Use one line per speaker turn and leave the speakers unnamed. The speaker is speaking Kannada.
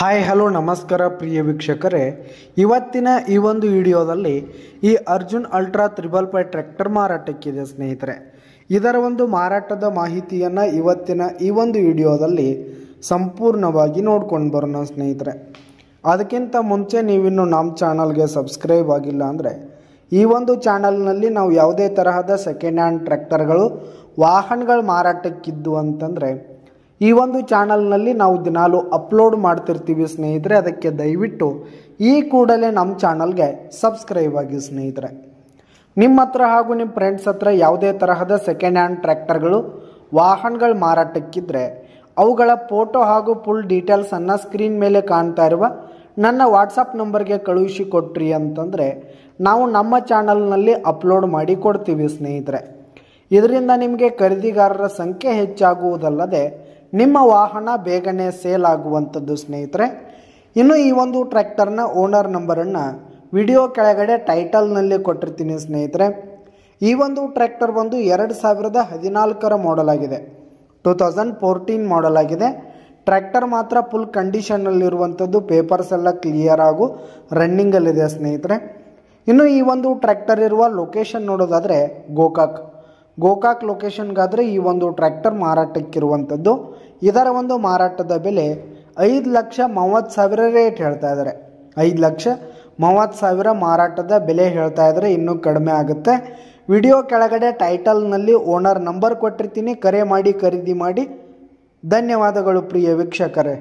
ಹಾಯ್ ಹಲೋ ನಮಸ್ಕಾರ ಪ್ರಿಯ ವೀಕ್ಷಕರೇ, ಇವತ್ತಿನ ಈ ಒಂದು ವಿಡಿಯೋದಲ್ಲಿ ಈ ಅರ್ಜುನ್ ಅಲ್ಟ್ರಾ 555 ಟ್ರ್ಯಾಕ್ಟರ್ ಮಾರಾಟಕ್ಕಿದೆ ಸ್ನೇಹಿತರೆ. ಇದರ ಒಂದು ಮಾರಾಟದ ಮಾಹಿತಿಯನ್ನು ಇವತ್ತಿನ ಈ ಒಂದು ವಿಡಿಯೋದಲ್ಲಿ ಸಂಪೂರ್ಣವಾಗಿ ನೋಡ್ಕೊಂಡು ಬರೋಣ ಸ್ನೇಹಿತರೆ. ಅದಕ್ಕಿಂತ ಮುಂಚೆ ನೀವಿನ್ನು ನಮ್ಮ ಚಾನಲ್ಗೆ ಸಬ್ಸ್ಕ್ರೈಬ್ ಆಗಿಲ್ಲ ಅಂದರೆ ಈ ಒಂದು ಚಾನಲ್ನಲ್ಲಿ ನಾವು ಯಾವುದೇ ತರಹದ ಸೆಕೆಂಡ್ ಹ್ಯಾಂಡ್ ಟ್ರ್ಯಾಕ್ಟರ್ಗಳು ವಾಹನಗಳು ಮಾರಾಟಕ್ಕಿದ್ದು ಅಂತಂದರೆ ಈ ಒಂದು ಚಾನಲ್ನಲ್ಲಿ ನಾವು ದಿನಾಲು ಅಪ್ಲೋಡ್ ಮಾಡ್ತಿರ್ತೀವಿ ಸ್ನೇಹಿತರೆ. ಅದಕ್ಕೆ ದಯವಿಟ್ಟು ಈ ಕೂಡಲೇ ನಮ್ಮ ಚಾನಲ್ಗೆ ಸಬ್ಸ್ಕ್ರೈಬ್ ಆಗಿ ಸ್ನೇಹಿತರೆ. ನಿಮ್ಮ ಹತ್ರ ಹಾಗೂ ನಿಮ್ಮ ಫ್ರೆಂಡ್ಸ್ ಹತ್ರ ಯಾವುದೇ ತರಹದ ಸೆಕೆಂಡ್ ಹ್ಯಾಂಡ್ ಟ್ರ್ಯಾಕ್ಟರ್ಗಳು ವಾಹನಗಳು ಮಾರಾಟಕ್ಕಿದ್ರೆ ಅವುಗಳ ಫೋಟೋ ಹಾಗೂ ಫುಲ್ ಡೀಟೇಲ್ಸನ್ನು ಸ್ಕ್ರೀನ್ ಮೇಲೆ ಕಾಣ್ತಾ ಇರುವ ನನ್ನ ವಾಟ್ಸಪ್ ನಂಬರ್ಗೆ ಕಳುಹಿಸಿ ಕೊಟ್ರಿ ಅಂತಂದರೆ ನಾವು ನಮ್ಮ ಚಾನಲ್ನಲ್ಲಿ ಅಪ್ಲೋಡ್ ಮಾಡಿ ಕೊಡ್ತೀವಿ ಸ್ನೇಹಿತರೆ. ಇದರಿಂದ ನಿಮಗೆ ಖರೀದಿಗಾರರ ಸಂಖ್ಯೆ ಹೆಚ್ಚಾಗುವುದಲ್ಲದೆ ನಿಮ್ಮ ವಾಹನ ಬೇಗನೆ ಸೇಲ್ ಆಗುವಂಥದ್ದು ಸ್ನೇಹಿತರೆ. ಇನ್ನು ಈ ಒಂದು ಟ್ರ್ಯಾಕ್ಟರ್ನ ಓನರ್ ನಂಬರನ್ನು ವಿಡಿಯೋ ಕೆಳಗಡೆ ಟೈಟಲ್ನಲ್ಲಿ ಕೊಟ್ಟಿರ್ತೀನಿ ಸ್ನೇಹಿತರೆ. ಈ ಒಂದು ಟ್ರ್ಯಾಕ್ಟರ್ ಬಂದು 2014 ಮಾಡೆಲ್ ಆಗಿದೆ, 2014 ಮಾಡೆಲ್ ಆಗಿದೆ. ಟ್ರ್ಯಾಕ್ಟರ್ ಮಾತ್ರ ಫುಲ್ ಕಂಡೀಷನ್ನಲ್ಲಿರುವಂಥದ್ದು, ಪೇಪರ್ಸ್ ಎಲ್ಲ ಕ್ಲಿಯರ್ ಆಗು ರನ್ನಿಂಗಲ್ಲಿದೆ ಸ್ನೇಹಿತರೆ. ಇನ್ನು ಈ ಒಂದು ಟ್ರ್ಯಾಕ್ಟರ್ ಇರುವ ಲೊಕೇಶನ್ ನೋಡೋದಾದರೆ ಗೋಕಾಕ್ ಲೊಕೇಶನ್ಗಾದರೆ ಈ ಒಂದು ಟ್ರ್ಯಾಕ್ಟರ್ ಮಾರಾಟಕ್ಕಿರುವಂಥದ್ದು. ಇದರ ಒಂದು ಮಾರಾಟದ ಬೆಲೆ 5,30,000 ರೇಟ್ ಹೇಳ್ತಾ ಇದ್ದಾರೆ. 5,30,000 ಮಾರಾಟದ ಬೆಲೆ ಹೇಳ್ತಾ ಇದ್ದಾರೆ. ಇನ್ನೂ ಕಡಿಮೆ ಆಗುತ್ತೆ. ವಿಡಿಯೋ ಕೆಳಗಡೆ ಟೈಟಲ್ನಲ್ಲಿ ಓನರ್ ನಂಬರ್ ಕೊಟ್ಟಿರ್ತೀನಿ, ಕರೆ ಮಾಡಿ ಖರೀದಿ ಮಾಡಿ. ಧನ್ಯವಾದಗಳು ಪ್ರಿಯ ವೀಕ್ಷಕರೇ.